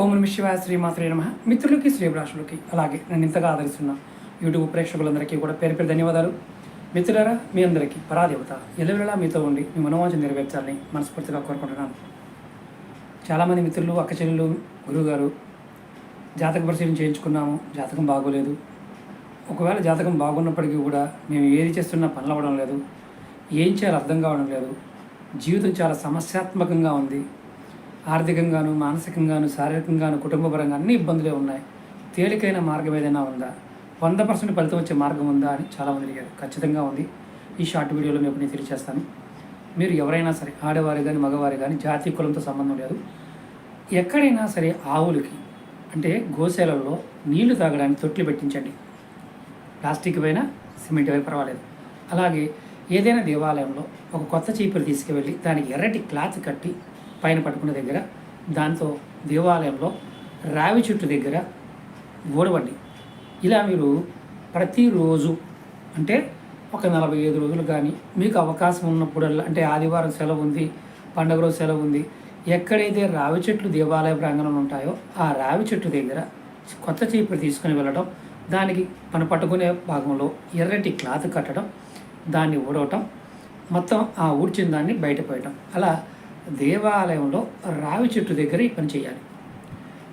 ఓం నమః శివాయ శ్రీమాత్రే నమః. మిత్రులకి శ్రీభిలాషులకి అలాగే నన్ను ఇంతగా ఆదరిస్తున్న యూట్యూబ్ ప్రేక్షకులందరికీ కూడా పేరు పేరు ధన్యవాదాలు. మిత్రులారా, మీ అందరికీ పరాదేవత ఎల్లవేళలా మీతో ఉండి మీ మనోవాంఛ నెరవేర్చాలని మనస్ఫూర్తిగా కోరుకుంటున్నాను. చాలామంది మిత్రులు, అక్క చెల్లెలు, గురువుగారు జాతక పరిశీలన చేయించుకున్నాము, జాతకం బాగోలేదు. ఒకవేళ జాతకం బాగున్నప్పటికీ కూడా మేము ఏది చేస్తున్నా పనులు అవ్వడం లేదు, ఏం చేయాలో అర్థం కావడం లేదు, జీవితం చాలా సమస్యాత్మకంగా ఉంది, ఆర్థికంగాను, మానసికంగాను, శారీరకంగాను, కుటుంబపరంగా అన్ని ఇబ్బందులే ఉన్నాయి, తేలికైన మార్గం ఏదైనా ఉందా, 100% ఫలితం వచ్చే మార్గం ఉందా అని చాలామంది అడిగారు. ఖచ్చితంగా ఉంది. ఈ షార్ట్ వీడియోలో మీకు నేను తెలియజేస్తాను. మీరు ఎవరైనా సరే, ఆడవారు కానీ మగవారు కానీ, జాతి కులంతో సంబంధం లేదు, ఎక్కడైనా సరే ఆవులకి అంటే గోశాలల్లో నీళ్లు తాగడానికి తొట్లు పెట్టించండి. ప్లాస్టిక్ పైన, సిమెంట్ పైన పర్వాలేదు. అలాగే ఏదైనా దేవాలయంలో ఒక కొత్త చీపురు తీసుకువెళ్ళి దానికి ఎర్రటి క్లాత్ కట్టి పైన పట్టుకున్న దగ్గర దాంతో దేవాలయంలో రావి చెట్టు దగ్గర ఊడవండి. ఇలా మీరు ప్రతిరోజు అంటే ఒక 45 రోజులు కానీ మీకు అవకాశం ఉన్నప్పుడల్లా, అంటే ఆదివారం సెలవు ఉంది, పండుగ రోజు సెలవు ఉంది, ఎక్కడైతే రావి చెట్లు దేవాలయ ప్రాంగణంలో ఉంటాయో ఆ రావి చెట్టు దగ్గర కొత్త చీపురు తీసుకుని వెళ్ళడం, దానికి మనం పట్టుకునే భాగంలో ఎర్రటి క్లాత్ కట్టడం, దాన్ని ఊడవటం, మొత్తం ఆ ఊడ్చిన దాన్ని బయటపోయటం, అలా దేవాలయంలో రావి చెట్టు దగ్గర ఈ పని చేయాలి.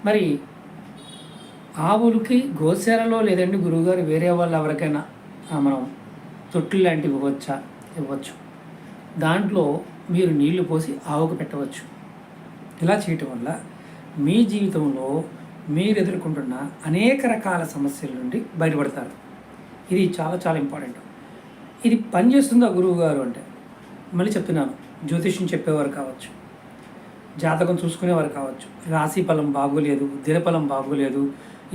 మరి ఆవులకి గోశాలలో లేదండి గురువుగారు వేరే వాళ్ళు ఎవరికైనా మనం తొట్లు లాంటివి ఇవ్వచ్చు. దాంట్లో మీరు నీళ్లు పోసి ఆవుకు పెట్టవచ్చు. ఇలా చేయటం వల్ల మీ జీవితంలో మీరు ఎదుర్కొంటున్న అనేక రకాల సమస్యల నుండి బయటపడతారు. ఇది చాలా చాలా ఇంపార్టెంట్. ఇది పనిచేస్తుందా గురువు గారు అంటే మళ్ళీ చెప్తున్నాను, జ్యోతిష్యం చెప్పేవారు కావచ్చు, జాతకం చూసుకునేవారు కావచ్చు, రాశి ఫలం బాగోలేదు, దినఫలం బాగోలేదు,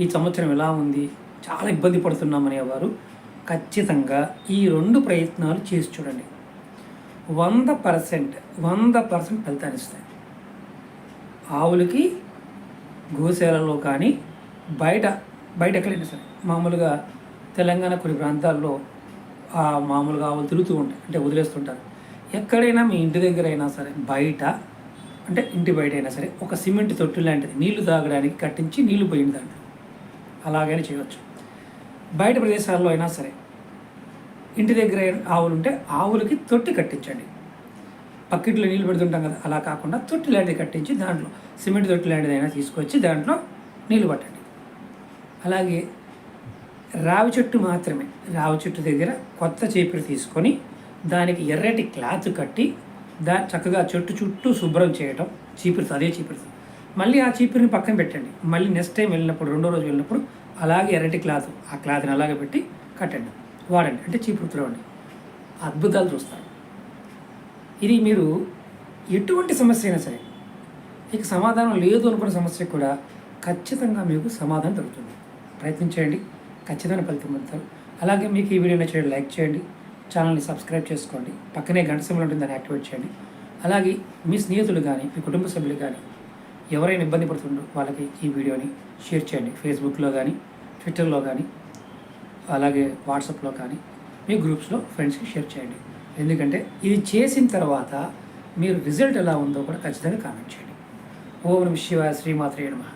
ఈ సంవత్సరం ఎలా ఉంది, చాలా ఇబ్బంది పడుతున్నామనేవారు ఖచ్చితంగా ఈ 2 ప్రయత్నాలు చేసి చూడండి. 100% ఫలితాన్ని ఇస్తాయి. ఆవులకి గోశాలలో కానీ బయట ఎక్కడైనా సరే, మామూలుగా తెలంగాణ కొన్ని ప్రాంతాల్లో మామూలుగా ఆవులు తిరుగుతూ ఉంటాయి, అంటే వదిలేస్తుంటారు. ఎక్కడైనా మీ ఇంటి దగ్గర అయినా సరే, బయట అంటే ఇంటి బయట అయినా సరే, ఒక సిమెంట్ తొట్టు లాంటిది నీళ్లు తాగడానికి కట్టించి నీళ్లు పోయింది దాంట్లో, అలాగైనా చేయవచ్చు. బయట ప్రదేశాల్లో అయినా సరే, ఇంటి దగ్గర ఆవులు ఉంటే ఆవులకి తొట్టి కట్టించండి. పక్కింట్లో నీళ్ళు పెడుతుంటాం కదా, అలా కాకుండా తొట్టి లాంటిది కట్టించి దాంట్లో సిమెంట్ తొట్టి లాంటిది అయినా తీసుకొచ్చి దాంట్లో నీళ్ళు పట్టండి. అలాగే రావి చెట్టు మాత్రమే, రావి చెట్టు దగ్గర కొత్త చీపురు తీసుకొని దానికి ఎర్రటి క్లాత్ కట్టి చక్కగా చెట్టు చుట్టూ శుభ్రం చేయటం, అదే చీపురు మళ్ళీ ఆ చీపురిని పక్కన పెట్టండి. మళ్ళీ నెక్స్ట్ టైం వెళ్ళినప్పుడు, 2వ రోజు వెళ్ళినప్పుడు అలాగే ఎర్రటి క్లాత్, ఆ క్లాత్ని అలాగే పెట్టి కట్టండి, వాడండి, అంటే చీపురు తుడవండి. అద్భుతాలు చూస్తారు. ఇది మీరు ఎటువంటి సమస్య అయినా సరే, ఇక సమాధానం లేదు అనుకున్న సమస్యకు కూడా ఖచ్చితంగా మీకు సమాధానం దొరుకుతుంది. ప్రయత్నించండి, ఖచ్చితంగా ఫలితం పొందుతారు. అలాగే మీకు ఈ వీడియో నచ్చినట్లయితే లైక్ చేయండి, ఛానల్ని సబ్స్క్రైబ్ చేసుకోండి, పక్కనే గంట సింబల్ ఉంటుంది, దాన్ని యాక్టివేట్ చేయండి. అలాగే మీ స్నేహితులు కానీ, మీ కుటుంబ సభ్యులు కానీ ఎవరైనా ఇబ్బంది పడుతుండో వాళ్ళకి ఈ వీడియోని షేర్ చేయండి. ఫేస్బుక్లో కానీ, ట్విట్టర్లో కానీ, అలాగే వాట్సాప్లో కానీ, మీ గ్రూప్స్లో ఫ్రెండ్స్కి షేర్ చేయండి. ఎందుకంటే ఇది చేసిన తర్వాత మీరు రిజల్ట్ ఎలా ఉందో కూడా ఖచ్చితంగా కామెంట్ చేయండి. ఓం నమః శివాయ శ్రీమాత్రే నమః.